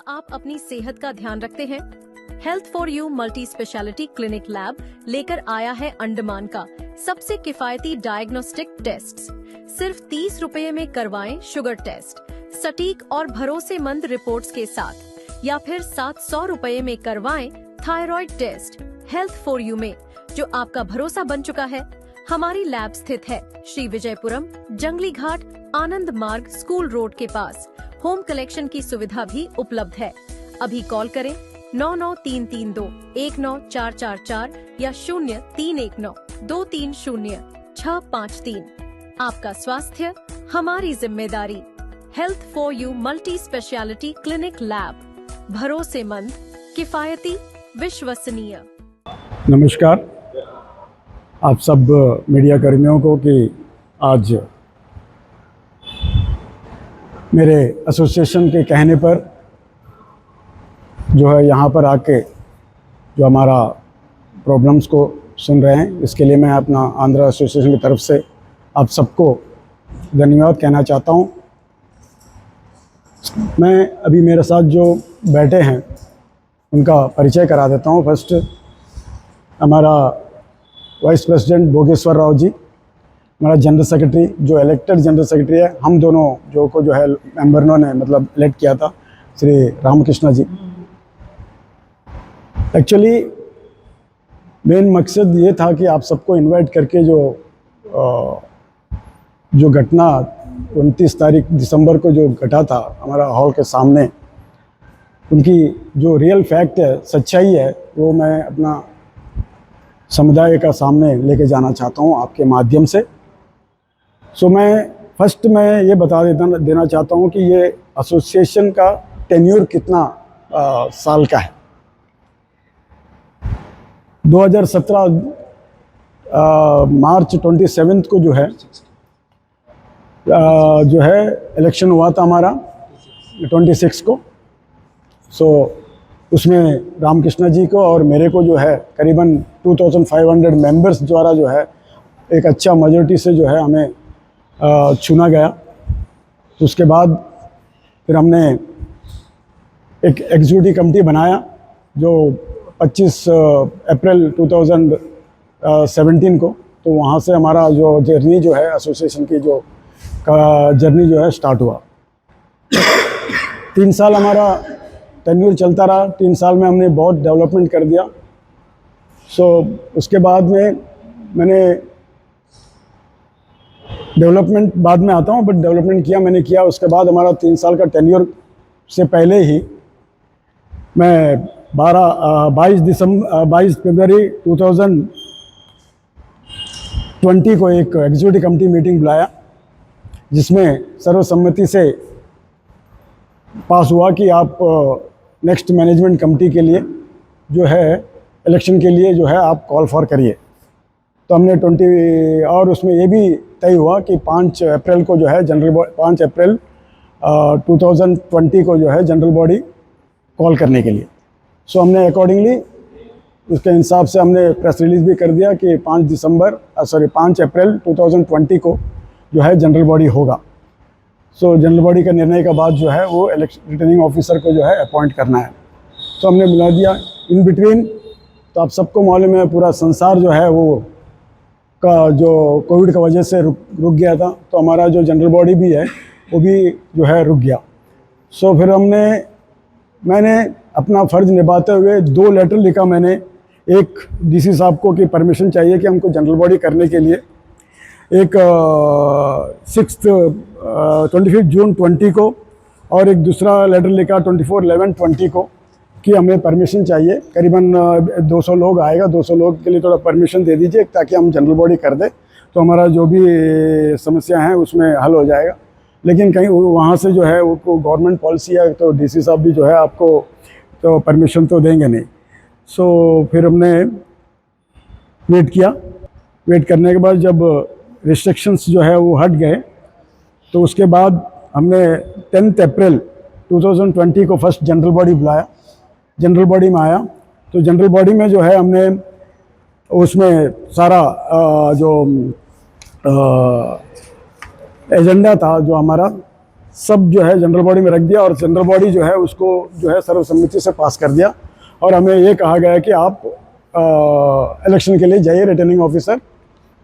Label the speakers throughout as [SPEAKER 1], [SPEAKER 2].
[SPEAKER 1] आप अपनी सेहत का ध्यान रखते हैं? Health for you multi speciality clinic lab लेकर आया है अंडमान का सबसे किफायती डायग्नोस्टिक टेस्ट। सिर्फ 30 रुपए में करवाएं शुगर टेस्ट, सटीक और भरोसेमंद रिपोर्ट्स के साथ, या फिर 700 रुपए में करवाएं thyroid test. Health for you में जो आपका भरोसा बन चुका है। हमारी लैब स्थित है श्री विजयपुरम, जंगली घाट, आनंद मार्ग, स्कूल रोड के पास। होम कलेक्शन की सुविधा भी उपलब्ध है। अभी कॉल करें 9933219444 या 0319230653। आपका स्वास्थ्य हमारी जिम्मेदारी। Health for you multi speciality clinic lab, भरोसेमंद, किफायती, विश्वसनीय।
[SPEAKER 2] नमस्कार आप सब मीडिया कर्मियों को कि आज मेरे एसोसिएशन के कहने पर जो है यहाँ पर आके जो हमारा प्रॉब्लम्स को सुन रहे हैं, इसके लिए मैं अपना आंध्रा एसोसिएशन की तरफ से आप सबको धन्यवाद कहना चाहता हूँ। मैं अभी मेरे साथ जो बैठे हैं उनका परिचय करा देता हूँ। फर्स्ट हमारा वाइस प्रेसिडेंट भोगेश्वर राव जी, हमारा जनरल सेक्रेटरी जो इलेक्टेड जनरल सेक्रेटरी है, हम दोनों जो को जो है मेंबरों ने मतलब इलेक्ट किया था, श्री रामकृष्णा जी। एक्चुअली मेन मकसद ये था कि आप सबको इनवाइट करके जो घटना 29 तारीख दिसंबर को जो घटा था हमारा हॉल के सामने, उनकी जो रियल फैक्ट है, सच्चाई है, वो मैं अपना समुदाय का सामने लेके जाना चाहता हूँ आपके माध्यम से। मैं ये बता देना चाहता हूँ कि ये एसोसिएशन का टेन्योर कितना साल का है। 2017 मार्च 27 को जो है इलेक्शन हुआ था हमारा 26 को। उसमें रामकृष्णा जी को और मेरे को जो है करीबन 2500 मेंबर्स द्वारा जो है एक अच्छा मेजॉरिटी से जो है हमें चुना गया। तो उसके बाद फिर हमने एक एग्जीक्यूटिव कमेटी बनाया जो 25 अप्रैल 2017 को। तो वहाँ से हमारा जो जर्नी जो है एसोसिएशन की जो जर्नी जो है स्टार्ट हुआ। 3 साल हमारा टेन्योर चलता रहा। 3 साल में हमने बहुत डेवलपमेंट कर दिया। उसके बाद में मैंने डेवलपमेंट बाद में आता हूँ, बट डेवलपमेंट मैंने किया। उसके बाद हमारा 3 साल का टेन्योर से पहले ही मैं 22 फरवरी 2020 को एक एग्जीक्यूटिव कमेटी मीटिंग बुलाया, जिसमें सर्वसम्मति से पास हुआ कि आप नेक्स्ट मैनेजमेंट कमेटी के लिए जो है इलेक्शन के लिए जो है आप कॉल फॉर करिए। तो हमने 20 और उसमें ये भी तय हुआ कि 5 अप्रैल को जो है 5 अप्रैल 2020 को जो है जनरल बॉडी कॉल करने के लिए। हमने अकॉर्डिंगली उसके हिसाब से हमने प्रेस रिलीज़ भी कर दिया कि 5 अप्रैल 2020 को जो है जनरल बॉडी होगा। जनरल बॉडी का निर्णय के बाद जो है वो रिटर्निंग ऑफिसर को जो है अपॉइंट करना है। हमने बुला दिया। इन बिटवीन तो आप सबको मालूम है पूरा संसार जो है वो का जो कोविड की वजह से रुक गया था। तो हमारा जो जनरल बॉडी भी है वो भी जो है रुक गया। फिर मैंने अपना फ़र्ज़ निभाते हुए 2 लेटर लिखा मैंने। एक डीसी साहब को कि परमिशन चाहिए कि हमको जनरल बॉडी करने के लिए, एक 25 जून 20 को, और एक दूसरा लेटर लिखा 24/11/20 को कि हमें परमिशन चाहिए। करीबन 200 लोग आएगा, 200 लोग के लिए थोड़ा परमिशन दे दीजिए ताकि हम जनरल बॉडी कर दें, तो हमारा जो भी समस्या है उसमें हल हो जाएगा। लेकिन कहीं वहाँ से जो है वो गवर्नमेंट पॉलिसी है, तो डीसी साहब भी जो है आपको तो परमिशन तो देंगे नहीं। फिर हमने वेट किया। वेट करने के बाद जब रिस्ट्रिक्शंस जो है वो हट गए, तो उसके बाद हमने 10 अप्रैल 2020 को फर्स्ट जनरल बॉडी बुलाया। जनरल बॉडी में आया तो जनरल बॉडी में जो है हमने उसमें सारा जो एजेंडा था जो हमारा सब जो है जनरल बॉडी में रख दिया और जनरल बॉडी जो है उसको जो है सर्वसम्मति से पास कर दिया और हमें ये कहा गया कि आप इलेक्शन के लिए जाइए, रिटर्निंग ऑफिसर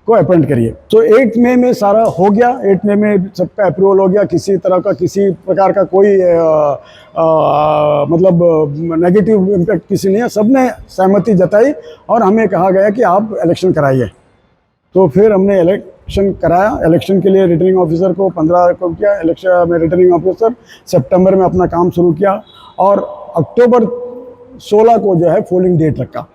[SPEAKER 2] को अपॉइंट करिए। तो 8 मई में सारा हो गया, 8 मई में सबका अप्रूवल हो गया, किसी तरह का किसी प्रकार का कोई मतलब नेगेटिव इम्पैक्ट किसी नहीं है, सबने सहमति जताई और हमें कहा गया कि आप इलेक्शन कराइए। तो फिर हमने इलेक्शन कराया। इलेक्शन के लिए रिटर्निंग ऑफिसर को 15 को किया इलेक्शन में, रिटर्निंग ऑफिसर सितंबर में अपना काम शुरू किया और अक्टूबर 16 को जो है पोलिंग डेट रखा।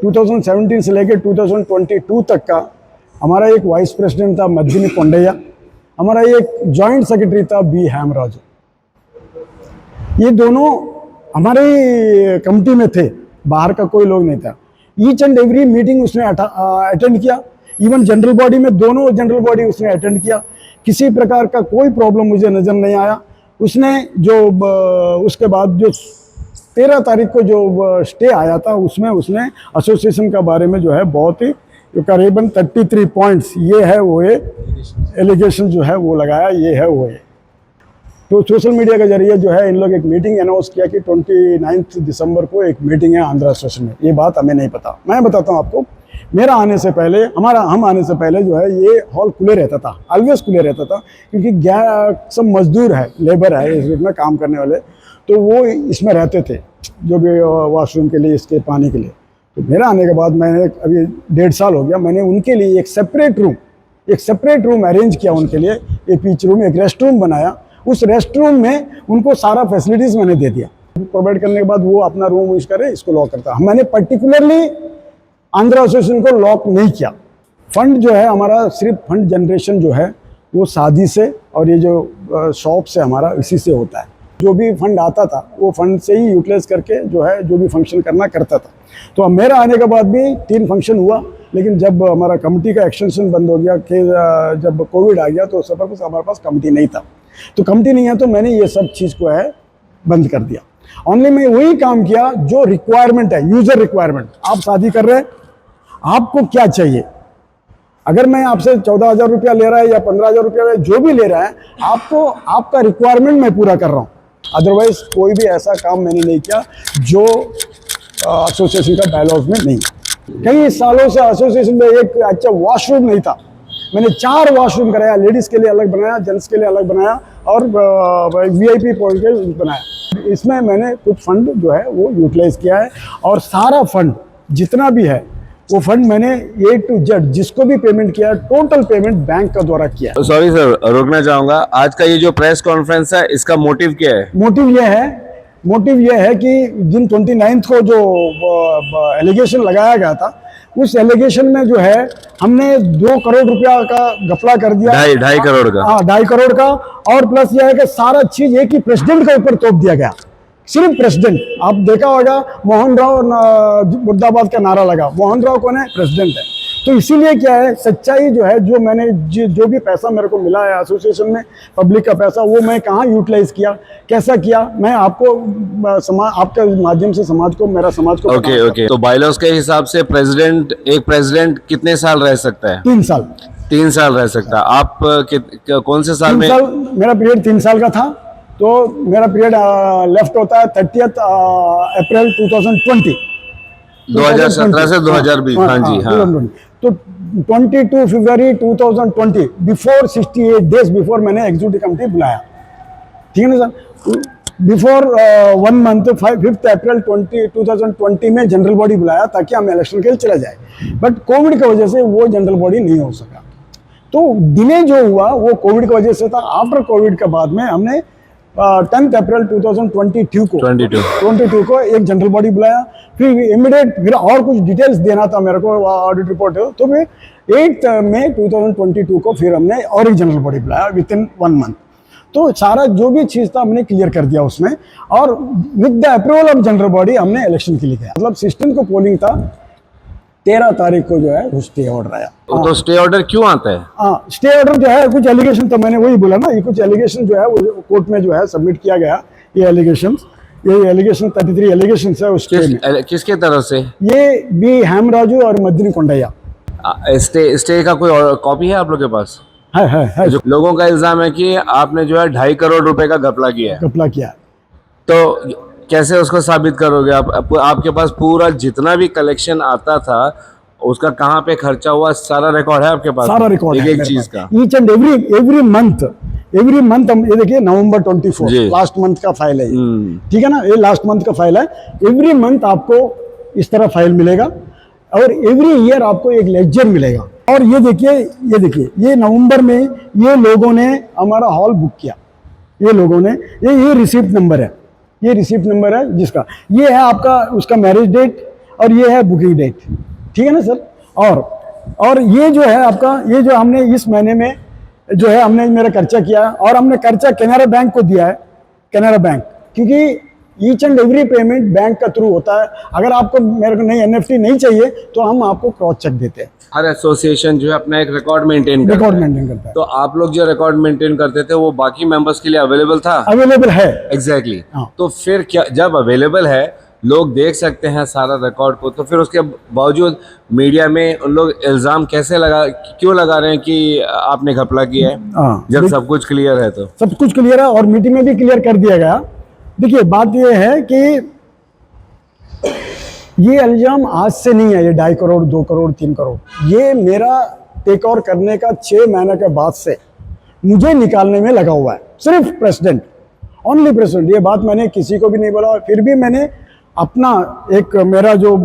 [SPEAKER 2] 2017 से लेकर 2022 तक का हमारा एक वाइस प्रेसिडेंट था मद्दिनी कोंडैया, हमारा एक जॉइंट सेक्रेटरी था बी हेमराजू। ये दोनों हमारी कमिटी में थे, बाहर का कोई लोग नहीं था। ईच एंड एवरी मीटिंग उसने अटेंड किया, इवन जनरल बॉडी में दोनों जनरल बॉडी उसने अटेंड किया। किसी प्रकार का कोई प्रॉब्लम मुझे नज़र नहीं आया। उसने जो उसके बाद जो 13 तारीख को जो स्टे आया था उसमें उसने एसोसिएशन का बारे में जो है बहुत ही करीबन 33 पॉइंट्स ये है वो ये एलिगेशन जो है वो लगाया, ये है वो ये। तो सोशल मीडिया के जरिए जो है इन लोग एक मीटिंग अनाउंस किया कि 29 दिसंबर को एक मीटिंग है आंध्रा स्टेशन में। ये बात हमें नहीं पता। मैं बताता हूँ आपको, मेरा आने से पहले हम आने से पहले जो है ये हॉल खुले रहता था, ऑलवेज खुले रहता था, क्योंकि सब मजदूर है, लेबर है इसमें काम करने वाले, तो वो इसमें रहते थे जो भी वॉशरूम के लिए, इसके पानी के लिए। तो मेरा आने के बाद मैंने अभी 1.5 साल हो गया, मैंने उनके लिए एक सेपरेट रूम अरेंज किया उनके लिए, एक पिच रूम, एक रेस्ट रूम बनाया। उस रेस्ट रूम में उनको सारा फैसिलिटीज़ मैंने दे दिया। प्रोवाइड करने के बाद वो अपना रूम यूज करे, इसको लॉक करता। मैंने पर्टिकुलरली आंध्रा एसोसिएशन को लॉक नहीं किया। फंड जो है हमारा सिर्फ फंड जनरेशन जो है वो शादी से और ये जो शॉप से हमारा इसी से होता है। जो भी फंड आता था वो फंड से ही यूटिलाइज करके जो है जो भी फंक्शन करना करता था। तो अब मेरा आने के बाद भी 3 फंक्शन हुआ, लेकिन जब हमारा कमिटी का एक्सटेंशन बंद हो गया कि जब कोविड आ गया तो सब कुछ हमारे पास कमिटी नहीं था। तो कमिटी नहीं है तो मैंने ये सब चीज़ को है बंद कर दिया। ओनली मैं वही काम किया जो रिक्वायरमेंट है, यूजर रिक्वायरमेंट। आप शादी कर रहे हैं, आपको क्या चाहिए? अगर मैं आपसे 14,000 रुपया ले रहा है या 15,000 रुपया जो भी ले रहा है, आपको आपका रिक्वायरमेंट मैं पूरा कर रहा हूँ। अदरवाइज कोई भी ऐसा काम मैंने नहीं किया जो एसोसिएशन का बायलॉज में नहीं। कई सालों से एसोसिएशन में एक अच्छा वॉशरूम नहीं था। मैंने 4 वॉशरूम कराया, लेडीज़ के लिए अलग बनाया, जेंट्स के लिए अलग बनाया और VIP पॉइंट के बनाया। इसमें मैंने कुछ फंड जो है वो यूटिलाइज किया है और सारा फंड जितना भी है वो फंड मैंने A to Z जिसको भी पेमेंट किया, टोटल पेमेंट बैंक का द्वारा किया।
[SPEAKER 3] सॉरी सर, रोकना चाहूंगा। आज का ये जो प्रेस कॉन्फ्रेंस है इसका मोटिव क्या है?
[SPEAKER 2] मोटिव ये है कि जिन 29 को जो एलिगेशन लगाया गया था, उस एलिगेशन में जो है हमने 2 करोड़ रुपया का घपला कर दिया।
[SPEAKER 3] 2.5 करोड़ का?
[SPEAKER 2] हाँ, 2.5 करोड़ का। और प्लस यह है कि सारा चीज एक ही प्रेसिडेंट के ऊपर थोप दिया गया। सिर्फ प्रेसिडेंट, आप देखा होगा मोहन राव मुर्दाबाद का नारा लगा। मोहन राव कौन है? प्रेसिडेंट है। तो इसीलिए क्या है, सच्चाई जो है, जो मैंने जो भी पैसा मेरे को मिला है एसोसिएशन में, पब्लिक का पैसा, वो मैं कहाँ यूटिलाइज किया, कैसा किया, मैं आपको आपके माध्यम से समाज को, मेरा समाज को
[SPEAKER 3] ओके। तो बायलॉज के हिसाब से एक प्रेसिडेंट कितने साल रह सकता है?
[SPEAKER 2] 3 साल।
[SPEAKER 3] 3 साल रह सकता है। आप कौन से साल में?
[SPEAKER 2] 3 साल मेरा पीरियड 3 साल का था। तो मेरा पीरियड लेफ्ट होता है 30 अप्रैल 2020,
[SPEAKER 3] 2017 से 2020। हाँ जी, हाँ।
[SPEAKER 2] तो 22 फरवरी 2020, बिफोर 68 डेज बिफोर मैंने एग्जीक्यूटिव कमेटी बुलाया। ठीक है ना सर? बिफोर 1 मंथ 5 अप्रैल 2020 में जनरल बॉडी बुलाया ताकि हम इलेक्शन के लिए चला जाए। बट कोविड की वजह से वो जनरल बॉडी नहीं हो सका। तो डिले जो हुआ वो कोविड की वजह से था। आफ्टर कोविड के बाद में हमने 10 अप्रैल 2022 को एक जनरल बॉडी बुलाया। फिर इमीडिएट फिर और कुछ डिटेल्स देना था मेरे को, ऑडिट रिपोर्ट। तो फिर 8 मई 2022 को फिर हमने और एक जनरल बॉडी बुलाया विद इन 1 मंथ। तो सारा जो भी चीज़ था हमने क्लियर कर दिया उसमें, और with the approval of general body हमने इलेक्शन के लिए गया। मतलब 16 को पोलिंग था, 13 तारीख को जो है वो स्टे ऑर्डर आया।
[SPEAKER 3] तो स्टे ऑर्डर क्यों आता है?
[SPEAKER 2] हाँ, स्टे ऑर्डर जो है कुछ एलिगेशन, तो मैंने वही बोला ना, ये कुछ एलिगेशन जो है वो कोर्ट में जो है सबमिट किया गया। ये एलिगेशन 33 एलिगेशन है उस स्टे में।
[SPEAKER 3] किसके तरफ से?
[SPEAKER 2] ये बी हेमराजू और मद्दिनी कोंडैया।
[SPEAKER 3] स्टे का कोई कॉपी है आप लोग के पास?
[SPEAKER 2] है
[SPEAKER 3] जो लोगों का इल्जाम है कि आपने जो है 2.5 करोड़ रुपए का घपला किया है,
[SPEAKER 2] घपला किया है।
[SPEAKER 3] तो कैसे उसको साबित करोगे आप? आपके पास पूरा जितना भी कलेक्शन आता था उसका कहाँ पे खर्चा हुआ, सारा रिकॉर्ड है आपके पास?
[SPEAKER 2] सारा रिकॉर्ड
[SPEAKER 3] एक
[SPEAKER 2] है
[SPEAKER 3] एक चीज का।
[SPEAKER 2] ईच एंड एवरी मंथ हम ये देखिए नवंबर 24
[SPEAKER 3] जी।
[SPEAKER 2] लास्ट मंथ का फाइल है ये, ठीक है ना, ये लास्ट मंथ का फाइल है। एवरी मंथ आपको इस तरह फाइल मिलेगा और एवरी ईयर आपको एक लेक्चर मिलेगा। और ये देखिए ये नवंबर में ये लोगों ने हमारा हॉल बुक किया, ये लोगों ने, ये रिसिप्ट नंबर है, ये रिसिप्ट नंबर है जिसका ये है आपका उसका मैरिज डेट और ये है बुकिंग डेट, ठीक है ना सर। और ये जो है आपका, ये जो हमने इस महीने में जो है हमने मेरा खर्चा किया है और हमने खर्चा कैनरा बैंक को दिया है, कैनरा बैंक, क्योंकि each and every payment bank का थ्रू होता है। अगर आपको मेरे को नहीं एनएफटी नहीं चाहिए तो हम आपको क्रॉस चेक देते हैं।
[SPEAKER 3] हर एसोसिएशन जो है अपना एक रिकॉर्ड मेंटेन करता है। तो आप लोग जो रिकॉर्ड मेंटेन करते थे वो बाकी मेंबर्स के लिए अवेलेबल था?
[SPEAKER 2] अवेलेबल है,
[SPEAKER 3] एग्जैक्टली।
[SPEAKER 2] हाँ।
[SPEAKER 3] तो फिर क्या, जब अवेलेबल है, लोग देख सकते हैं सारा रिकॉर्ड को, तो फिर उसके बावजूद मीडिया में उन लोग इल्जाम क्यों लगा रहे हैं कि आपने घपला किया है, जब सब कुछ क्लियर है? तो
[SPEAKER 2] सब कुछ क्लियर है और मीटिंग में भी क्लियर कर दिया गया। देखिए बात ये है कि ये इल्जाम आज से नहीं है, ये 2.5 करोड़ 2 करोड़ 3 करोड़, ये मेरा टेक ओवर करने का 6 महीने के बाद से मुझे निकालने में लगा हुआ है। सिर्फ प्रेसिडेंट, ओनली प्रेसिडेंट, ये बात मैंने किसी को भी नहीं बोला। फिर भी मैंने अपना एक मेरा जो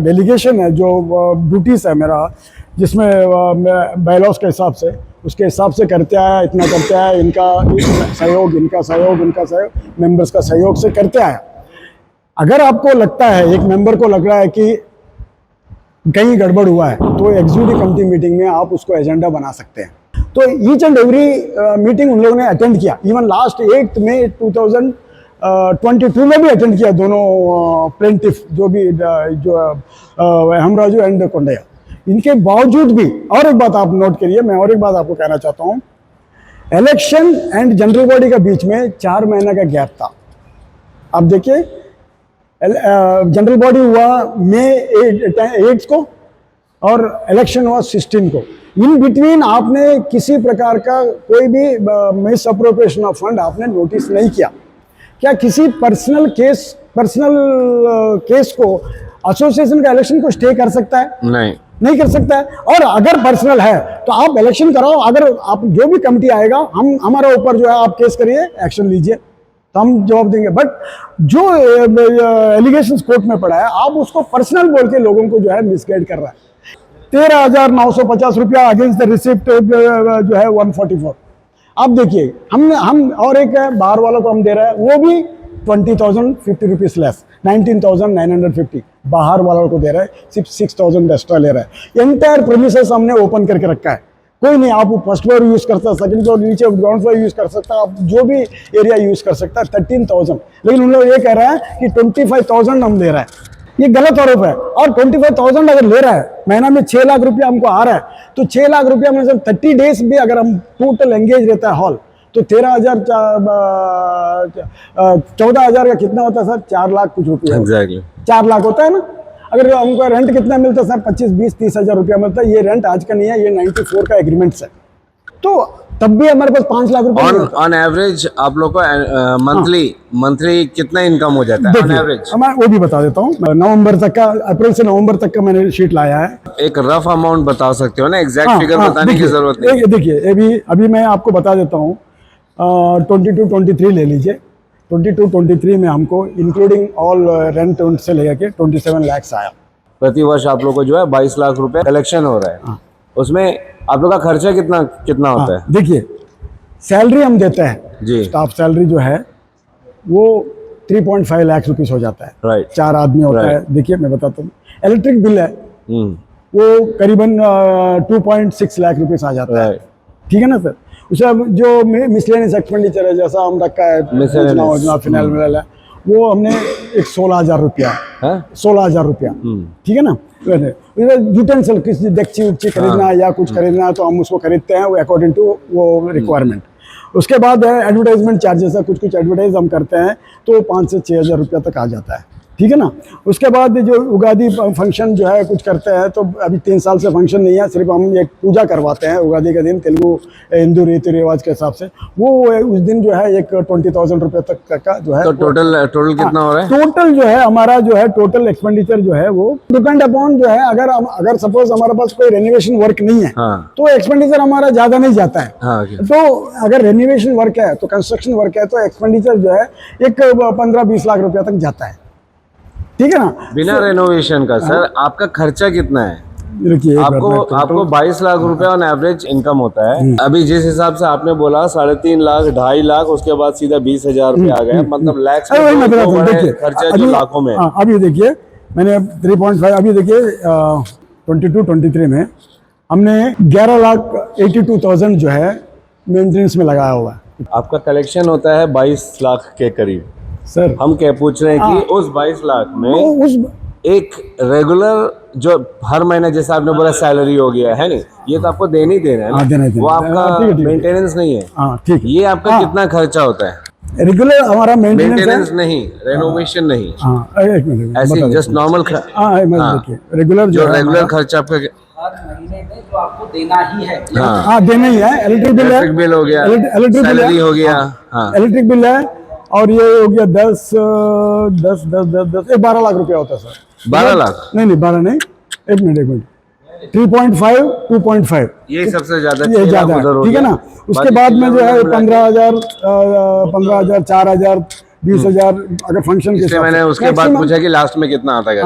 [SPEAKER 2] डेलीगेशन है, जो ड्यूटीज है मेरा, जिसमें बायलॉज के हिसाब से, उसके हिसाब से करते आया, इतना करते आया, इनका सहयोग मेंबर्स का सहयोग से करते आया। अगर आपको लगता है, एक मेंबर को लग रहा है कि कहीं गड़बड़ हुआ है, तो एग्जीक्यूटिव कमेटी मीटिंग में आप उसको एजेंडा बना सकते हैं। तो ईच एंड एवरी मीटिंग उन लोगों ने अटेंड किया। इवन लास्ट 8 मई 2022 में भी अटेंड किया दोनों प्लेंटिफ, जो हमराजू एंड कोंडैया। इनके बावजूद भी, और एक बात आप नोट करिए, मैं और एक बात आपको कहना चाहता हूँ, इलेक्शन एंड जनरल बॉडी के बीच में 4 महीने का गैप था। आप देखिए, जनरल बॉडी हुआ मई 8 को और इलेक्शन हुआ 16 को। इन बिटवीन आपने किसी प्रकार का कोई भी मिस अप्रोप्रिएशन ऑफ फंड आपने नोटिस नहीं किया। क्या किसी पर्सनल केस को एसोसिएशन का इलेक्शन को स्टे कर सकता है? नहीं कर सकता है। और अगर पर्सनल है तो आप इलेक्शन कराओ, अगर आप जो भी कमिटी आएगा, हम हमारा ऊपर जो है आप केस करिए, एक्शन लीजिए, तो हम जवाब देंगे। बट जो एलिगेशंस कोर्ट में पड़ा है, आप उसको पर्सनल बोल के लोगों को जो है मिसगाइड कर रहा है। 13,950 रुपया अगेंस्ट द रिसिप्ट जो है 144। आप देखिए, हम और एक बाहर वालों को हम दे रहे हैं, वो भी 20,050 रुपीज लेस, 19,950 बाहर वालों को दे रहा है, सिर्फ 6,000 एक्स्ट्रा ले रहा है। एंटायर प्रीमिसेस हमने ओपन करके रखा है, कोई नहीं, आप फर्स्ट फ्लोर यूज कर सकते हैं, सेकंड फ्लोर, नीचे ग्राउंड फ्लोर यूज कर सकता है, आप जो भी एरिया यूज कर सकता है। 13,000, लेकिन उन लोग ये कह रहे हैं कि 25,000 हम दे रहे हैं। ये गलत आरोप है। और 25,000 अगर ले रहा है, महीना में 6 लाख रुपया हमको आ रहा है, तो 6 लाख रुपया में से 30 डेज भी अगर हम टोटल एंगेज रहता है हॉल, तो 14,000 का कितना होता है सर? 4 लाख कुछ रुपया।
[SPEAKER 3] एग्जैक्टली
[SPEAKER 2] 4 लाख होता है ना। अगर हमको रेंट कितना मिलता है सर? 25, 20, 30 हजार रुपया मिलता है। ये रेंट आज का नहीं है, ये 94 का एग्रीमेंट है, तो तब भी हमारे पास 5 लाख रुपया
[SPEAKER 3] ऑन एवरेज आप लोग को मंथली कितना इनकम हो जाता है ऑन एवरेज?
[SPEAKER 2] मैं वो भी बता देता हूँ। नवंबर तक का, अप्रैल से नवंबर तक का मैंने शीट लाया है।
[SPEAKER 3] एक रफ अमाउंट बता सकते हो ना, एग्जैक्ट फिगर बताने की जरूरत नहीं।
[SPEAKER 2] देखिए अभी मैं आपको बता देता हूँ। 22-23 ले लीजिए। 22-23 में हमको इंक्लूडिंग ऑल रेंट से लेकर के 27 लाख आया।
[SPEAKER 3] प्रति वर्ष आप लोग को जो है 22 लाख रुपए कलेक्शन हो रहा है। उसमें आप लोग का खर्चा कितना होता है? देखिए,
[SPEAKER 2] सैलरी हम देते हैं
[SPEAKER 3] जी,
[SPEAKER 2] स्टाफ सैलरी जो है वो 3.5 लाख रुपीस हो जाता है।
[SPEAKER 3] राइट।
[SPEAKER 2] 4 आदमी होता है। देखिए मैं बताता हूँ, इलेक्ट्रिक बिल है वो करीबन 2.6 लाख रुपीस आ जाता है। ठीक है ना सर। उसका जो मिसलेनियस एक्सपेंडिचर है, जैसा हम रखा है, फिनाइल मिनरल है, वो हमने एक 16,000 रुपया, 16,000 रुपया, ठीक है ना। यूटेंसिल किसी डेक्ची उच्ची खरीदना है या कुछ खरीदना है तो हम उसको खरीदते हैं, वो अकॉर्डिंग टू वो रिक्वायरमेंट। उसके बाद है एडवर्टाइजमेंट चार्जेस है, कुछ एडवर्टाइज हम करते हैं तो 5 से 6 हज़ार रुपया तक आ जाता है। ठीक है ना। उसके बाद जो उगादी फंक्शन जो है कुछ करते हैं, तो अभी 3 साल से फंक्शन नहीं है, सिर्फ हम एक पूजा करवाते हैं उगादी का दिन, तेलुगु हिंदू रीति रिवाज के हिसाब से। वो उस दिन जो है एक 20,000 रुपये तक का जो है।
[SPEAKER 3] तो टोटल कितना हो रहा है?
[SPEAKER 2] टोटल जो है हमारा जो है टोटल एक्सपेंडिचर जो है वो डिपेंड अपॉन जो है, अगर सपोज हमारे पास कोई रेनोवेशन वर्क नहीं है, तो एक्सपेंडिचर हमारा ज्यादा नहीं जाता है। तो अगर रेनोवेशन वर्क है, तो कंस्ट्रक्शन वर्क है, तो एक्सपेंडिचर जो है एक 15-20 लाख रुपया तक जाता है, ठीक है ना।
[SPEAKER 3] बिना रेनोवेशन का सर आपका खर्चा कितना है?
[SPEAKER 2] देखिए
[SPEAKER 3] आपको 22 लाख रुपए ऑन एवरेज इनकम होता है। अभी जिस हिसाब से आपने बोला 3.5 लाख 2.5 लाख, उसके बाद सीधा 20,000 रुपए आ गया, मतलब लैक्स खर्चा जो लाखों में।
[SPEAKER 2] अभी देखिए मैंने 3.5, अभी देखिए 22-23 में हमने 11,82,000 जो है मेंटेनेंस में लगाया हुआ है।
[SPEAKER 3] आपका कलेक्शन होता है 22 लाख के करीब।
[SPEAKER 2] सर
[SPEAKER 3] हम क्या पूछ रहे हैं कि उस 22 लाख में एक रेगुलर जो हर महीने जैसे आपने बोला सैलरी हो गया है, नहीं ये तो आपको देना ही देना है ना,
[SPEAKER 2] देना।
[SPEAKER 3] वो आपका मेंटेनेंस नहीं है।
[SPEAKER 2] ठीक,
[SPEAKER 3] ये आपका कितना खर्चा होता है?
[SPEAKER 2] रेगुलर हमारा मेंटेनेंस
[SPEAKER 3] नहीं, रेनोवेशन नहीं,
[SPEAKER 2] एक मिनट
[SPEAKER 3] ऐसे जस्ट नॉर्मल
[SPEAKER 2] रेगुलर
[SPEAKER 3] जो रेगुलर खर्चा आपका
[SPEAKER 4] हर महीने में जो आपको देना ही है।
[SPEAKER 2] देना ही है।
[SPEAKER 3] इलेक्ट्रिक बिल हो गया, सैलरी हो गया,
[SPEAKER 2] इलेक्ट्रिक बिल है, और ये हो गया 10 12 लाख रुपया होता है सर।
[SPEAKER 3] 12 लाख
[SPEAKER 2] नहीं 12 नहीं, एक मिनट 3.5 2.5
[SPEAKER 3] ये सबसे ज्यादा,
[SPEAKER 2] ये ज्यादा है, ठीक है ना। उसके बाद में जो है 15,000 4,000 20,000 अगर फंक्शन के।
[SPEAKER 3] मैंने उसके बाद पूछा कि लास्ट में कितना आता है,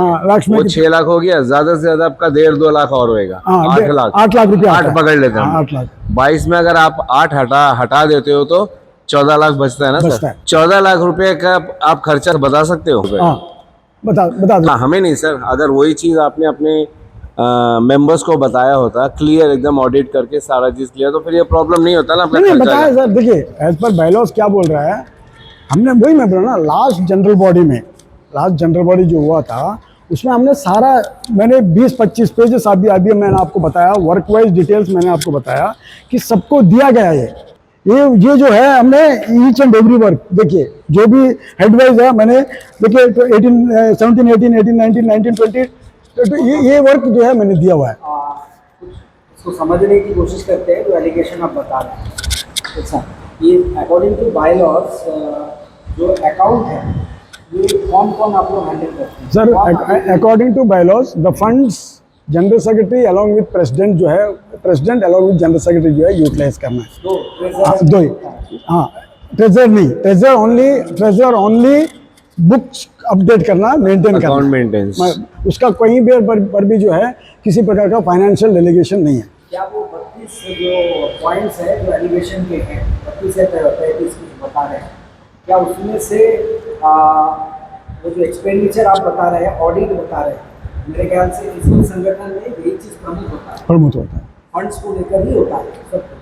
[SPEAKER 3] वो 6 लाख हो गया, ज्यादा से ज्यादा आपका 1.5-2 लाख और होएगा,
[SPEAKER 2] 8 लाख रुपया,
[SPEAKER 3] 8 पकड़ लेते हैं
[SPEAKER 2] 8 लाख।
[SPEAKER 3] 22 में अगर आप 8 हटा देते हो तो 14 लाख बचता है ना सर। 14 लाख रुपए का आप खर्चा बता सकते हो?
[SPEAKER 2] बता
[SPEAKER 3] हमें नहीं सर, अगर वही चीज आपने अपने मेंबर्स को बताया होता, क्लियर एकदम ऑडिट करके सारा चीज क्लियर, तो फिर ये प्रॉब्लम नहीं होता ना अपना
[SPEAKER 2] खर्चा। बताया सर, देखिए एज पर बायलॉज क्या बोल रहा है, हमने वही मैं बोला ना, लास्ट जनरल बॉडी जो हुआ था उसमें हमने सारा, मैंने 20-25 पेजेस अभी मैंने आपको बताया, वर्क वाइज डिटेल्स मैंने आपको बताया कि सबको दिया गया है। ये जो है हमने ईच एंड एवरी वर्क, देखिए जो भी हेडवाइज है मैंने, देखिए 17, 18, 19, 20, तो ये वर्क जो है मैंने दिया हुआ है।
[SPEAKER 4] इसको समझने की कोशिश करते हैं, जो एलिगेशन आप बता रहे हैं। अच्छा, ये अकॉर्डिंग टू बायलॉज जो अकाउंट है, ये कौन कौन आप लोग हैंडल करते हैं?
[SPEAKER 2] Sir according to bylaws the funds general secretary along with president जो है, president along with general secretary जो है यूटिलाइज करना है। दो ही, ट्रेजर ओनली बुक्स अपडेट करना, मेंटेन करना, उसका कहीं भी पर भी जो है किसी प्रकार का फाइनेंशियल डेलीगेशन नहीं है।
[SPEAKER 4] क्या वो 32 जो पॉइंट्स है जो एलिगेशन के हैं, 32 से 35 बता रहे हैं, क्या उसमें से वो जो एक्सपेंडिचर आप बता रहे हैं, ऑडिट बता रहे हैं, मेरे ख्याल से इसी संगठन में यही चीज़ प्रमुख होता है, फंड्स को लेकर ही होता है सब कुछ।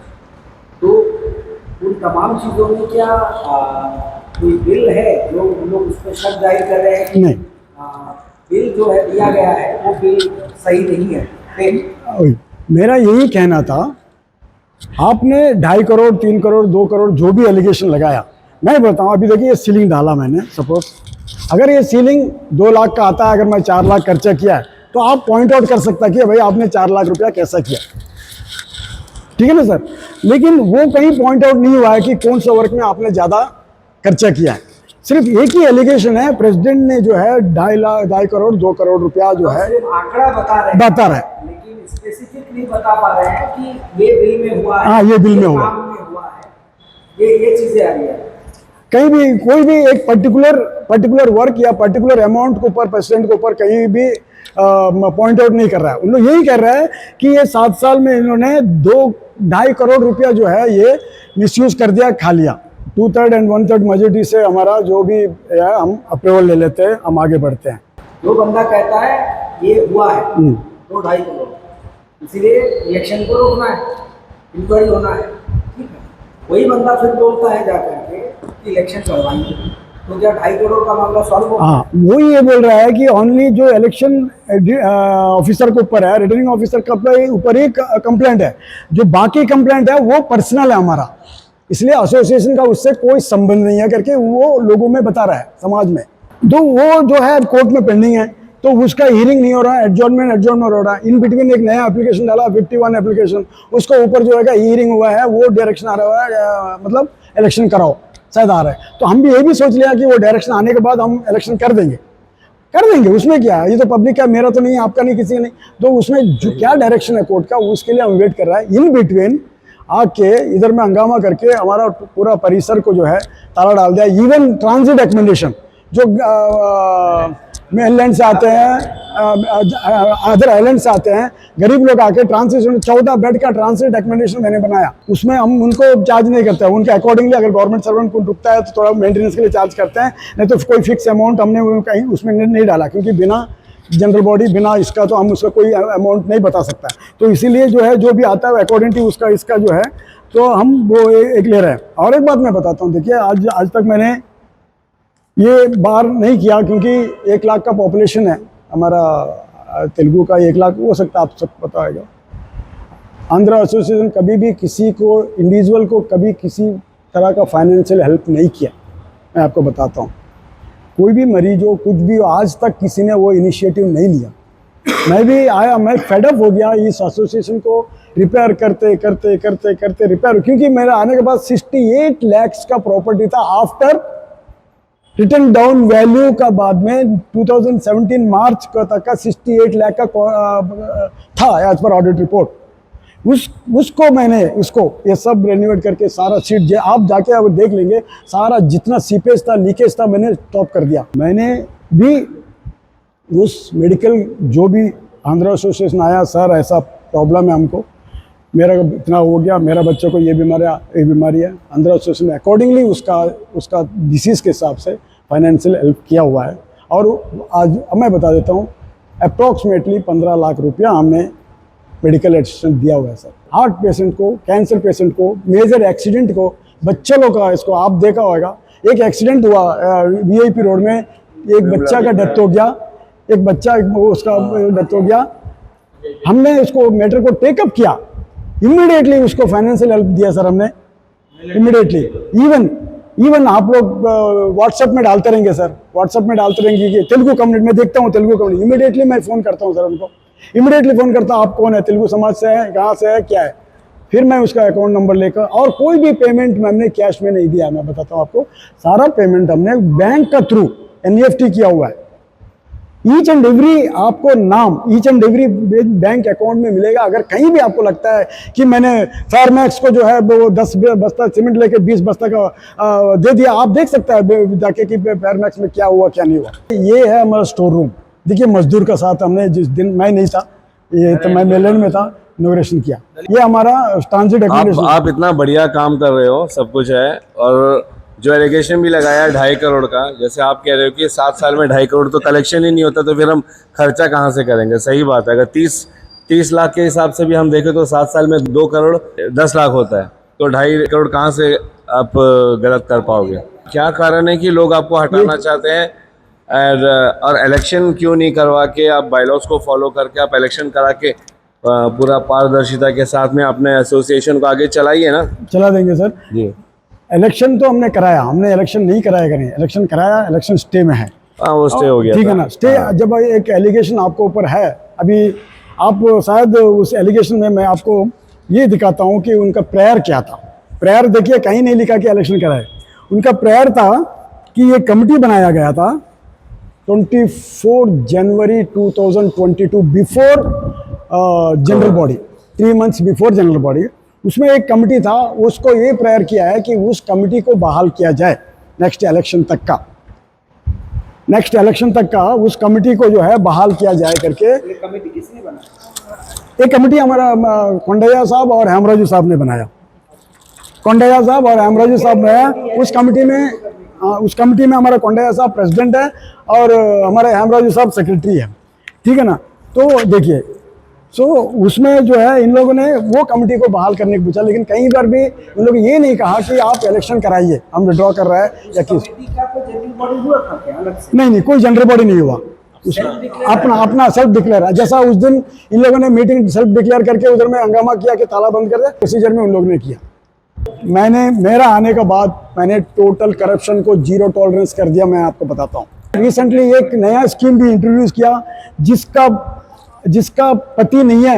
[SPEAKER 4] तो उन तमाम चीज़ों में क्या कोई बिल है जो उन लोग उस पर शक जाहिर कर रहे हैं कि
[SPEAKER 2] नहीं,
[SPEAKER 4] बिल जो है दिया गया है वो बिल सही नहीं है?
[SPEAKER 2] मेरा यही कहना था, आपने 2.5 करोड़ 3 करोड़ 2 करोड़ जो भी एलिगेशन लगाया, मैं बताऊं, अभी देखिए ये सीलिंग डाला मैंने, सपोज अगर ये सीलिंग 2 लाख का आता है, अगर मैं 4 लाख खर्चा किया है, तो आप पॉइंट आउट कर सकता कि भाई आपने 4 लाख रुपया कैसा किया, ठीक है ना सर। लेकिन वो कहीं पॉइंट आउट नहीं हुआ है कि कौन सा वर्क में आपने ज़्यादा खर्चा किया है। सिर्फ एक ही एलिगेशन है, प्रेसिडेंट ने जो है 2.5 करोड़ 2 करोड़ रुपया जो है
[SPEAKER 4] आंकड़ा बता रहा है, लेकिन स्पेसिफिक नहीं बता पा रहे हैं कि ये बिल में हुआ है,
[SPEAKER 2] ये बिल में हुआ
[SPEAKER 4] है, ये चीजें आ रही है।
[SPEAKER 2] कहीं भी कोई भी एक पर्टिकुलर वर्क या पर्टिकुलर अमाउंट के ऊपर, प्रेसिडेंट के ऊपर कहीं भी पॉइंट आउट नहीं कर रहा है। उन लोग यही कह रहा है कि ये 7 साल में इन्होंने 2.5 करोड़ रुपया जो है ये मिसयूज कर दिया, खा लिया। 2/3 and 1/3 मेजॉरिटी से हमारा जो भी है हम अप्रूवल ले लेते हैं, हम आगे बढ़ते हैं।
[SPEAKER 4] जो बंदा कहता है ये हुआ है 2-2.5 करोड़, इसीलिए इलेक्शन को रोकना है, इंक्वायरी होना है, ठीक है, वही बंदा फिर बोलता है जाकर के कि इलेक्शन करवाइए, तो क्या 2.5 करोड़ का मामला सॉल्व होगा?
[SPEAKER 2] हाँ, वही ये बोल रहा है कि ओनली जो इलेक्शन ऑफिसर के ऊपर है, रिटर्निंग ऑफिसर के ऊपर ही कंप्लेंट है, जो बाकी कंप्लेंट है वो पर्सनल है हमारा, इसलिए एसोसिएशन का उससे कोई संबंध नहीं है करके वो लोगों में बता रहा है समाज में। तो वो जो है कोर्ट में पेंडिंग है, तो उसका हियरिंग नहीं हो रहा है, एडजॉर्नमेंट हो रहा है। इन बिटवीन एक नया एप्लीकेशन डाला 51 एप्लीकेशन, उसको ऊपर जो है हियरिंग हुआ है, वो डायरेक्शन आ रहा है, मतलब इलेक्शन कराओ शायद आ रहा है। तो हम भी ये भी सोच लिया कि वो डायरेक्शन आने के बाद हम इलेक्शन कर देंगे, उसमें क्या है, ये तो पब्लिक का, मेरा तो नहीं, आपका नहीं, किसी का नहीं। तो उसमें जो क्या डायरेक्शन है कोर्ट का, उसके लिए हम वेट कर रहा है। इन बिटवीन आके इधर में हंगामा करके हमारा पूरा परिसर को जो है ताला डाल दिया। इवन ट्रांजिट एकोमोडेशन जो मेनलैंड से आते हैं, अदर आइलैंड से आते हैं, गरीब लोग आके ट्रांसलेशन 14 बेड का ट्रांसलेट एकोमोडेशन मैंने बनाया। उसमें हम उनको चार्ज नहीं करते हैं, उनके अकॉर्डिंगली अगर गवर्नमेंट सर्वेंट को रुकता है तो थोड़ा मेंटेनेंस के लिए चार्ज करते हैं, नहीं तो कोई फिक्स अमाउंट हमने कहीं उसमें नहीं डाला, क्योंकि बिना जनरल बॉडी, बिना इसका तो हम उसका कोई अमाउंट नहीं बता सकता है। तो इसीलिए जो है जो भी आता है अकॉर्डिंग टू उसका इसका जो है तो हम वो एक ले रहे हैं। और एक बात मैं बताता हूँ, देखिए आज तक मैंने ये बार नहीं किया, क्योंकि 1 लाख का पॉपुलेशन है हमारा तेलुगु का, 1 लाख हो सकता है, आप सब पता होगा। आंध्र एसोसिएशन कभी भी किसी को, इंडिविजुअल को कभी किसी तरह का फाइनेंशियल हेल्प नहीं किया। मैं आपको बताता हूँ, कोई भी मरीज हो, कुछ भी हो, आज तक किसी ने वो इनिशिएटिव नहीं लिया। मैं भी आया, मैं फेडअप हो गया इस एसोसिएशन को रिपेयर करते करते करते करते रिपेयर, क्योंकि मेरा आने के बाद 68 लाख का प्रॉपर्टी था आफ्टर रिटर्न डाउन वैल्यू का। बाद में 2017 मार्च तक का 68 लाख का था एज पर ऑडिट रिपोर्ट। उसको मैंने ये सब रेन्यूएट करके सारा सीट आप जाके अब देख लेंगे, सारा जितना सीपेज था, लीकेज था, मैंने स्टॉप कर दिया। मैंने भी उस मेडिकल जो भी आंध्र एसोसिएशन आया, सर ऐसा प्रॉब्लम है हमको, मेरा इतना हो गया, मेरा बच्चों को ये बीमारी है, आंध्र एसोसिएशन ने अकॉर्डिंगली उसका डिसीज़ के हिसाब से फाइनेंशियल हेल्प किया हुआ है। और आज मैं बता देता हूँ, अप्रॉक्सीमेटली 15 लाख रुपया हमने मेडिकल असिस्टेंस दिया हुआ है सर। हार्ट पेशेंट को, कैंसर पेशेंट को, मेजर एक्सीडेंट को, बच्चे लोग का, इसको आप देखा होगा, एक एक्सीडेंट हुआ VIP रोड में, एक बच्चा का डेथ हो गया, उसका डेथ हो गया। हमने उसको मैटर को टेकअप किया, इमीडिएटली उसको फाइनेंशियल हेल्प दिया सर हमने, इमीडिएटली। इवन आप लोग व्हाट्सएप में डालते रहेंगे सर, व्हाट्सएप में डालते रहेंगे कि तेलुगु कम्युनिटी में देखता हूँ, तेलुगु कम्युनिटी, इमीडिएटली मैं फ़ोन करता हूँ सर उनको, इमीडिएटली फ़ोन करता हूँ, आप कौन है, तेलुगु समाज से है, कहाँ से है, क्या है। फिर मैं उसका अकाउंट नंबर लेकर, और कोई भी पेमेंट हमने कैश में नहीं दिया, मैं बताता हूँ आपको, सारा पेमेंट हमने बैंक का थ्रू NEFT किया हुआ है। ईच एंड एवरी आपको नाम, each and every bank account में मिलेगा। अगर कहीं भी आपको लगता है कि मैंने फायरमैक्स को जो है वो 10 बस्ता सीमेंट लेके 20 बस्ता का दे दिया, आप देख सकते हैं जाके कि फायरमैक्स में क्या हुआ क्या नहीं हुआ। ये है हमारा स्टोर रूम। देखिए मजदूर का साथ हमने, जिस दिन मैं नहीं था, ये तो मैं मेलैंड में था, इनॉग्रेशन किया। ये हमारा ट्रांजिट एकोमोडेशन।
[SPEAKER 3] आप इतना बढ़िया काम कर रहे हो, सब कुछ है, और जो एलिगेशन भी लगाया 2.5 करोड़ का, जैसे आप कह रहे हो कि 7 साल में 2.5 करोड़ तो कलेक्शन ही नहीं होता, तो फिर हम खर्चा कहाँ से करेंगे। सही बात है, अगर 30 लाख के हिसाब से भी हम देखें तो 7 साल में 2 करोड़ 10 लाख होता है, तो 2.5 करोड़ कहाँ से आप गलत कर पाओगे। क्या कारण है कि लोग आपको हटाना चाहते हैं, और इलेक्शन क्यों नहीं करवा के, आप बायलॉज को फॉलो करके आप इलेक्शन करा के पूरा पारदर्शिता के साथ में अपने एसोसिएशन को आगे चलाइए ना।
[SPEAKER 2] चला देंगे सर जी। इलेक्शन तो हमने कराया, हमने इलेक्शन नहीं कराया करें, इलेक्शन कराया, इलेक्शन स्टे में है।
[SPEAKER 3] वो स्टे हो गया,
[SPEAKER 2] ठीक है ना, स्टे। जब एक एलिगेशन आपको ऊपर है, अभी आप शायद उस एलिगेशन में मैं आपको ये दिखाता हूँ कि उनका प्रेयर क्या था। प्रेयर देखिए, कहीं नहीं लिखा कि इलेक्शन कराए। उनका प्रेयर था कि ये कमिटी बनाया गया था 24 जनवरी 2022 before general body, 3 months before general body. उसमें एक कमिटी था, उसको ये प्रेयर किया है कि उस कमिटी को बहाल किया जाए नेक्स्ट इलेक्शन तक का उस कमिटी को जो है बहाल किया जाए करके।
[SPEAKER 4] ये कमेटी किसने बनाया?
[SPEAKER 2] एक कमिटी हमारा कोंडैया साहब और हेमराजू साहब ने बनाया। कोंडैया साहब और हेमराजू साहब बनाया। उस कमिटी में हमारा कोंडैया साहब प्रेसिडेंट है और हमारे हेमराजू साहब सेक्रेटरी है, ठीक है ना। तो देखिए, उसमें जो है इन लोगों ने वो कमिटी को बहाल करने को पूछा, लेकिन कई बार भी उन लोग ये नहीं कहा कि आप इलेक्शन कराइए, हम विड्रॉ कर रहे हैं या किस। नहीं, कोई जनरल बॉडी नहीं हुआ। अपना सेल्फ डिक्लेयर, जैसा उस दिन इन लोगों ने मीटिंग सेल्फ डिक्लेयर करके उधर में हंगामा किया कि ताला बंद कर दे, प्रोसीजर में उन लोगों ने किया। मेरा आने के बाद मैंने टोटल करप्शन को 0 टॉलरेंस कर दिया। मैं आपको बताता हूँ, रिसेंटली एक नया स्कीम भी इंट्रोड्यूस किया जिसका पति नहीं है,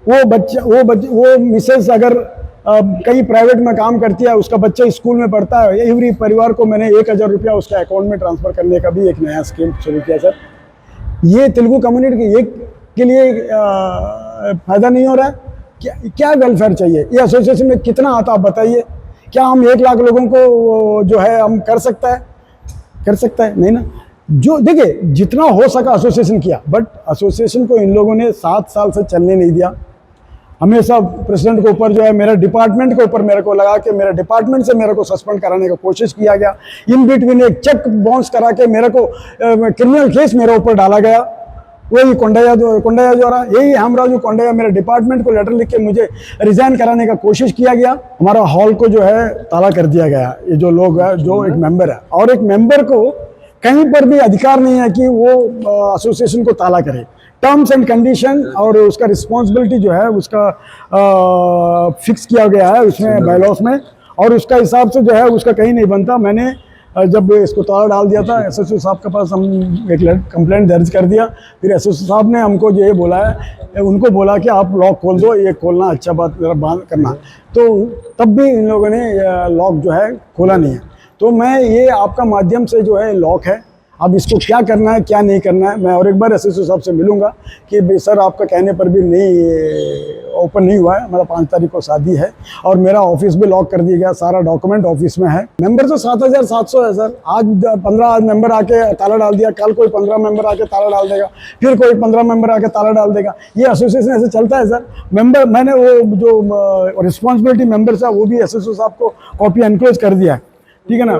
[SPEAKER 2] वो मिसेस अगर कहीं प्राइवेट में काम करती है, उसका बच्चा स्कूल में पढ़ता है, एवरी परिवार को मैंने 1000 रुपया उसके अकाउंट में ट्रांसफ़र करने का भी एक नया स्कीम शुरू किया सर। ये तेलुगु कम्युनिटी के लिए फ़ायदा नहीं हो रहा है। क्या वेलफेयर चाहिए? ये एसोसिएशन में कितना आता आप बताइए? क्या हम 1 लाख लोगों को जो है हम कर सकता है? नहीं ना। जो देखिए जितना हो सका एसोसिएशन किया, बट एसोसिएशन को इन लोगों ने 7 साल से चलने नहीं दिया। हमेशा प्रेसिडेंट के ऊपर जो है, मेरे डिपार्टमेंट के ऊपर मेरे को लगा कि मेरे डिपार्टमेंट से मेरे को सस्पेंड कराने का कोशिश किया गया। इन बिटवीन एक चेक बाउंस करा के मेरे को क्रिमिनल केस मेरे ऊपर डाला गया। वही कोंडैया द्वारा, यही हेमराजू कोंडैया मेरे डिपार्टमेंट को लेटर लिख के मुझे रिजाइन कराने का कोशिश किया गया। हमारा हॉल को जो है ताला कर दिया गया। ये जो लोग है, जो एक मेंबर है, और एक मेंबर को कहीं पर भी अधिकार नहीं है कि वो एसोसिएशन को ताला करे। टर्म्स एंड कंडीशन और उसका रिस्पॉन्सिबिलिटी जो है उसका फिक्स किया गया है उसमें बायलॉस में, और उसका हिसाब से जो है उसका कहीं नहीं बनता। मैंने जब इसको ताला डाल दिया था, एसएसओ साहब के पास हम एक कंप्लेंट दर्ज कर दिया। फिर एसएसओ साहब ने हमको ये बोला है, उनको बोला कि आप लॉक खोल दो, ये खोलना अच्छा बात बंद करना। तो तब भी इन लोगों ने लॉक जो है खोला नहीं है। तो मैं ये आपका माध्यम से जो है लॉक है, अब इसको क्या करना है क्या नहीं करना है, मैं और एक बार एसएसओ साहब से मिलूंगा कि सर आपका कहने पर भी नहीं ओपन नहीं हुआ है। मेरा 5 तारीख को शादी है और मेरा ऑफिस भी लॉक कर दिया गया, सारा डॉक्यूमेंट ऑफिस में है। मेंबर तो 7700 है सर। आज 15 मेंबर आके ताला डाल दिया, कल कोई 15 मेंबर आके ताला डाल देगा, फिर कोई 15 मेंबर आके ताला डाल देगा। ये एसोसिएशन ऐसे चलता है सर। मेंबर मैंने वो जो रिस्पॉन्सिबिलिटी मेंबर्स है वो भी एसएसओ साहब को कॉपी एनक्लोज कर दिया है, ठीक है ना।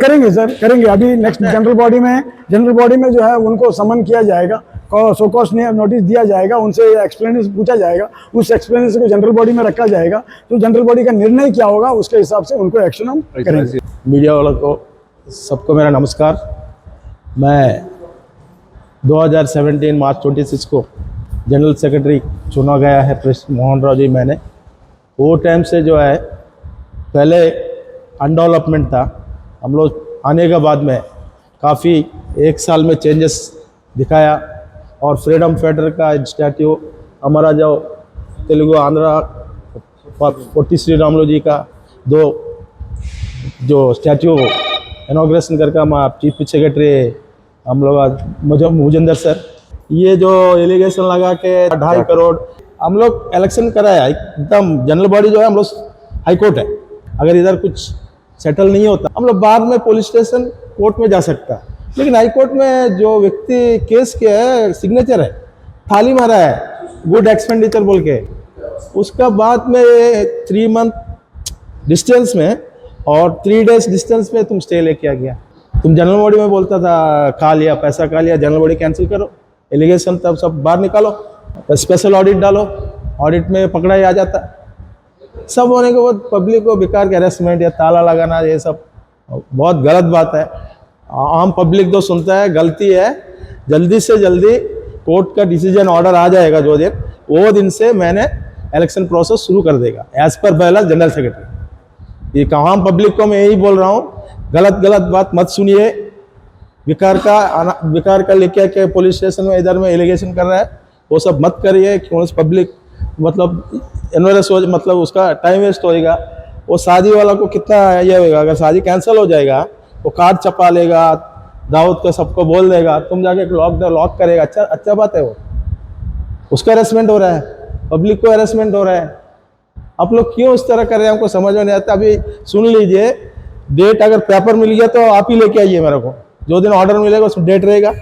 [SPEAKER 2] करेंगे सर, करेंगे। अभी नेक्स्ट जनरल बॉडी में जो है उनको समन किया जाएगा, सो कॉस्ट नोटिस दिया जाएगा, उनसे एक्सप्लेनेशन पूछा जाएगा, उस एक्सप्लेनेशन को जनरल बॉडी में रखा जाएगा। तो जनरल बॉडी का निर्णय क्या होगा उसके हिसाब से उनको एक्शन हम करेंगे।
[SPEAKER 5] मीडिया वालों को सबको मेरा नमस्कार। मैं 2017 मार्च 26 को जनरल सेक्रेटरी चुना गया है प्रेसिडेंट मोहन राव जी। मैंने वो टाइम से जो है पहले अनडेवलपमेंट था, हम लोग आने के बाद में काफ़ी 1 साल में चेंजेस दिखाया। और फ्रीडम फाइटर का स्टैट्यू, हमारा जो तेलुगु आंध्रा पोट्टी श्री रामुलु जी का 2 जो स्टैट्यू इनॉग्रेशन करके हम चीफ सेक्रेटरी हम लोग मुजेंदर सर, ये जो एलिगेशन लगा के 2.5 करोड़ हम लोग इलेक्शन कराया। एकदम जनरल बॉडी जो है हम लोग हाई कोर्ट है, अगर इधर कुछ सेटल नहीं होता हम लोग बाद में पुलिस स्टेशन कोर्ट में जा सकता। लेकिन हाई कोर्ट में जो व्यक्ति केस के है सिग्नेचर है, थाली मारा है गुड एक्सपेंडिचर बोल के, उसका बाद में 3 मंथ डिस्टेंस में और 3 डेज डिस्टेंस में तुम स्टे लेके आ गया। तुम जनरल बॉडी में बोलता था खा लिया, पैसा खा लिया, जनरल बॉडी कैंसिल करो, एलिगेशन तब सब बाहर निकालो, स्पेशल ऑडिट डालो, ऑडिट में पकड़ा ही आ जाता। सब होने के बाद पब्लिक को बेकार के हरेसमेंट या ताला लगाना, ये सब बहुत गलत बात है। आम पब्लिक तो सुनता है, गलती है। जल्दी से जल्दी कोर्ट का डिसीजन ऑर्डर आ जाएगा जो दिन, वो दिन से मैंने इलेक्शन प्रोसेस शुरू कर देगा एज पर पहला जनरल सेक्रेटरी। ये आम पब्लिक को मैं यही बोल रहा हूँ, गलत बात मत सुनिए। विकार का लेके के पुलिस स्टेशन में इधर में एलिगेशन कर रहा है, वो सब मत करिए। क्यों पब्लिक मतलब एनवरस हो, मतलब उसका टाइम वेस्ट होएगा। वो शादी वाला को कितना ये होएगा, अगर शादी कैंसिल हो जाएगा वो कार्ड छपा लेगा, दाऊद का सबको बोल देगा, तुम जाके लॉक करेगा। अच्छा बात है वो, उसका हेरेसमेंट हो रहा है, पब्लिक को हेरेसमेंट हो रहा है। आप लोग क्यों इस तरह कर रहे हैं हमको समझ में नहीं आता। अभी सुन लीजिए, डेट अगर पेपर मिल गया तो आप ही लेके आइए मेरे को, जो दिन ऑर्डर मिलेगा उसमें डेट रहेगा,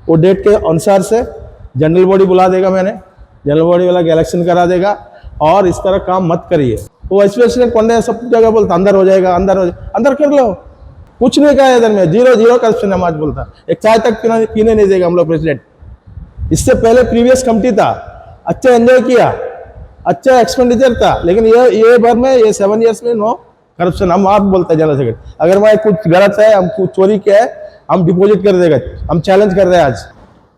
[SPEAKER 5] वो डेट के अनुसार से जनरल बॉडी बुला देगा। मैंने जनरल बॉडी वाला इलेक्शन करा देगा। और इस तरह काम मत करिए। वो स्पेशली कोंडे सब जगह बोलता अंदर हो जाएगा, अंदर कर लो, कुछ नहीं कहा इधर में, 0 करप्शन है। आज बोलता एक चाय तक पीने नहीं देगा हम लोग प्रेसिडेंट। इससे पहले प्रीवियस कमिटी था, अच्छा एंजॉय किया, अच्छा एक्सपेंडिचर था, लेकिन ये बार में ये 7 ईयर्स में नो करप्शन। हम आप बोलते हैं जनरल सेक्रेटरी, अगर मैं कुछ गलत है, हम कुछ चोरी किया है, हम डिपॉजिट कर देगा। हम चैलेंज कर रहे हैं आज।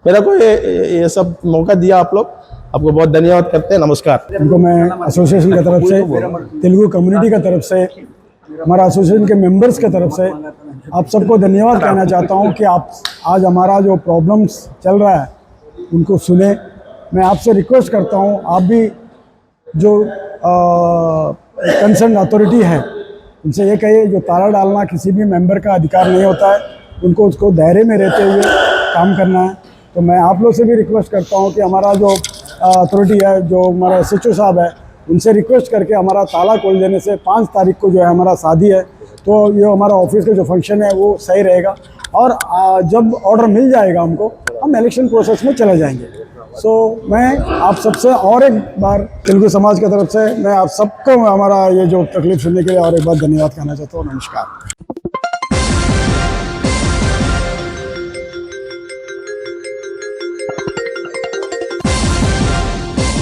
[SPEAKER 5] मेरा को ये सब मौका दिया आप लोग, आपको बहुत धन्यवाद करते हैं। नमस्कार।
[SPEAKER 2] उनको मैं एसोसिएशन की तरफ से, तेलुगु कम्युनिटी की तरफ से हमारा एसोसिएशन के मेंबर्स के तरफ से आप सबको धन्यवाद कहना चाहता हूं कि आप आज हमारा जो प्रॉब्लम्स चल रहा है उनको सुने। मैं आपसे रिक्वेस्ट करता हूं, आप भी जो कंसर्न अथॉरिटी है उनसे ये कहिए, जो ताला डालना किसी भी मेंबर का अधिकार नहीं होता है, उनको उसको दायरे में रहते हुए काम करना है। तो मैं आप लोग से भी रिक्वेस्ट करता हूं कि हमारा जो अथॉरिटी है, जो हमारा SHO साहब है, उनसे रिक्वेस्ट करके हमारा ताला खोल देने से 5 तारीख को जो है हमारा शादी है, तो ये हमारा ऑफिस का जो फंक्शन है वो सही रहेगा। और जब ऑर्डर मिल जाएगा हमको, हम इलेक्शन प्रोसेस में चले जाएंगे। मैं आप सबसे और एक बार तेलुगु समाज की तरफ से मैं आप सबको हमारा ये जो तकलीफ सुनने के लिए और एक बार धन्यवाद कहना चाहता हूँ। नमस्कार।